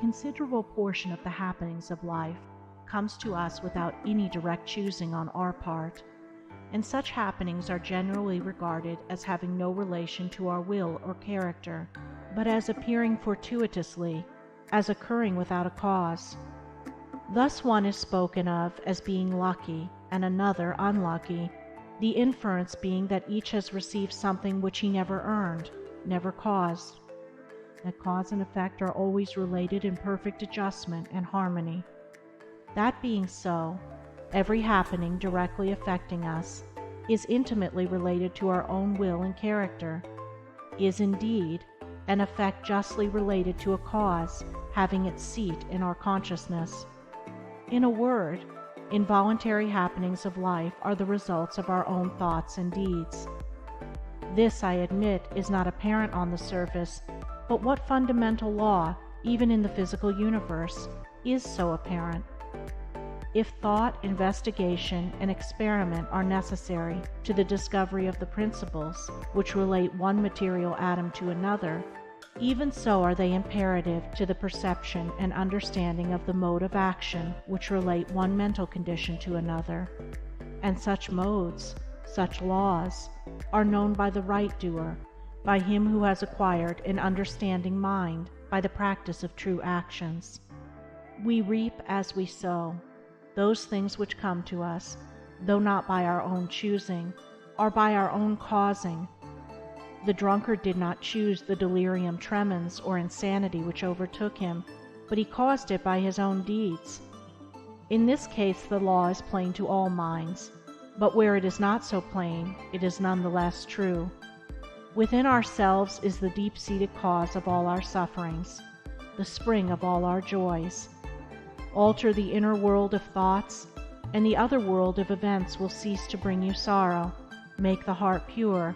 considerable portion of the happenings of life comes to us without any direct choosing on our part, and such happenings are generally regarded as having no relation to our will or character, but as appearing fortuitously, as occurring without a cause. Thus one is spoken of as being lucky and another unlucky, the inference being that each has received something which he never earned, never caused. That cause and effect are always related in perfect adjustment and harmony. That being so, every happening directly affecting us is intimately related to our own will and character, is indeed an effect justly related to a cause having its seat in our consciousness. In a word, involuntary happenings of life are the results of our own thoughts and deeds. This, I admit, is not apparent on the surface, but what fundamental law, even in the physical universe, is so apparent? If thought, investigation, and experiment are necessary to the discovery of the principles which relate one material atom to another, even so are they imperative to the perception and understanding of the mode of action which relate one mental condition to another, and such modes, such laws, are known by the right doer, by him who has acquired an understanding mind by the practice of true actions. We reap as we sow. Those things which come to us, though not by our own choosing, are by our own causing. The drunkard did not choose the delirium tremens or insanity which overtook him, but he caused it by his own deeds. In this case the law is plain to all minds, but where it is not so plain, it is none the less true. Within ourselves is the deep-seated cause of all our sufferings, the spring of all our joys. Alter the inner world of thoughts, and the other world of events will cease to bring you sorrow. Make the heart pure,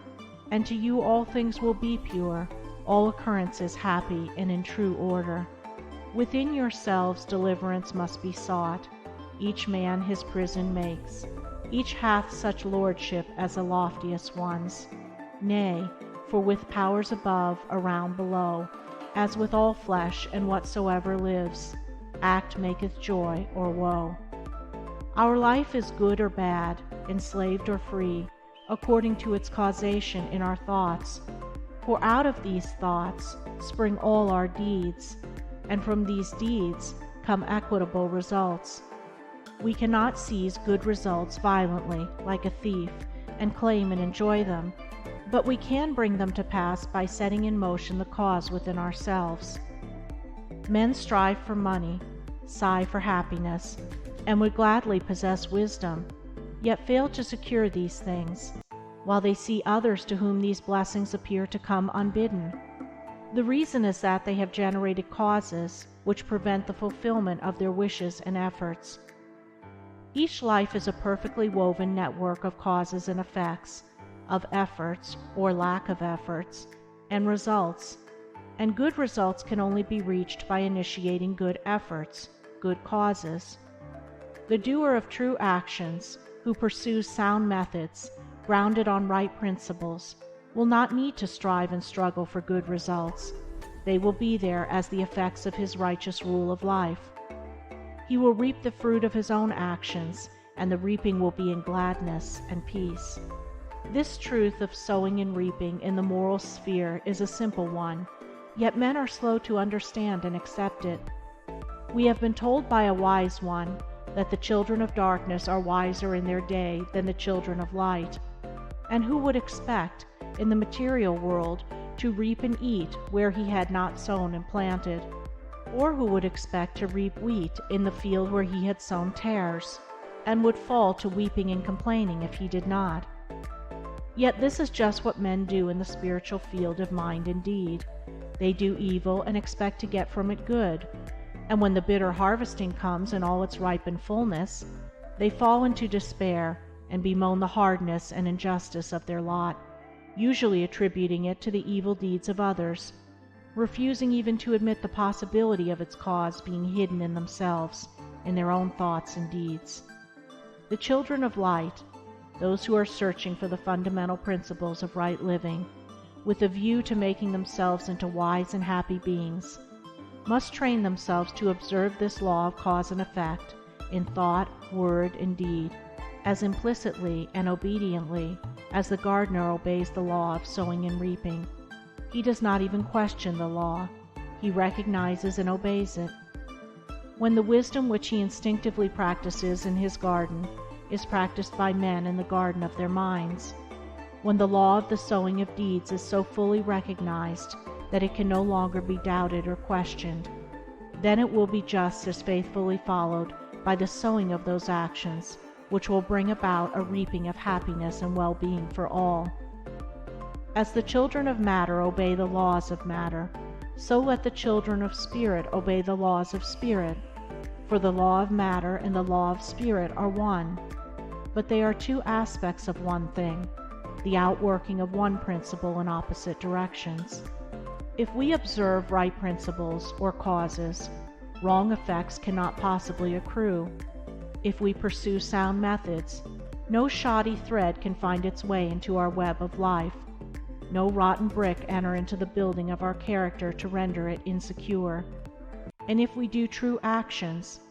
and to you all things will be pure, all occurrences happy and in true order. Within yourselves deliverance must be sought. Each man his prison makes. Each hath such lordship as the loftiest ones. Nay, for with powers above, around, below, as with all flesh and whatsoever lives, act maketh joy or woe. Our life is good or bad, enslaved or free, according to its causation in our thoughts. For out of these thoughts spring all our deeds, and from these deeds come equitable results. We cannot seize good results violently, like a thief, and claim and enjoy them, but we can bring them to pass by setting in motion the cause within ourselves. Men strive for money, sigh for happiness, and would gladly possess wisdom, yet fail to secure these things, while they see others to whom these blessings appear to come unbidden. The reason is that they have generated causes which prevent the fulfillment of their wishes and efforts. Each life is a perfectly woven network of causes and effects, of efforts or lack of efforts, and results, and good results can only be reached by initiating good efforts, good causes. The doer of true actions, who pursues sound methods, grounded on right principles, will not need to strive and struggle for good results. They will be there as the effects of his righteous rule of life. He will reap the fruit of his own actions, and the reaping will be in gladness and peace. This truth of sowing and reaping in the moral sphere is a simple one, yet men are slow to understand and accept it. We have been told by a wise one that the children of darkness are wiser in their day than the children of light. And who would expect, in the material world, to reap and eat where he had not sown and planted? Or who would expect to reap wheat in the field where he had sown tares, and would fall to weeping and complaining if he did not? Yet this is just what men do in the spiritual field of mind and deed. They do evil and expect to get from it good, and when the bitter harvesting comes in all its ripened fullness, they fall into despair and bemoan the hardness and injustice of their lot, usually attributing it to the evil deeds of others, refusing even to admit the possibility of its cause being hidden in themselves, in their own thoughts and deeds. The children of light, those who are searching for the fundamental principles of right living, with a view to making themselves into wise and happy beings, must train themselves to observe this law of cause and effect in thought, word, and deed, as implicitly and obediently as the gardener obeys the law of sowing and reaping. He does not even question the law. He recognizes and obeys it. When the wisdom which he instinctively practices in his garden is practiced by men in the garden of their minds, when the law of the sowing of deeds is so fully recognized that it can no longer be doubted or questioned, then it will be just as faithfully followed by the sowing of those actions which will bring about a reaping of happiness and well-being for all. As the children of matter obey the laws of matter, so let the children of spirit obey the laws of spirit, for the law of matter and the law of spirit are one, but they are two aspects of one thing, the outworking of one principle in opposite directions. If we observe right principles or causes, wrong effects cannot possibly accrue. If we pursue sound methods, no shoddy thread can find its way into our web of life, no rotten brick enter into the building of our character to render it insecure. And if we do true actions,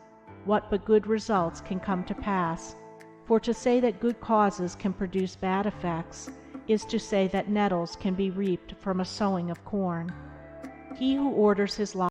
what but good results can come to pass? For to say that good causes can produce bad effects is to say that nettles can be reaped from a sowing of corn. He who orders his life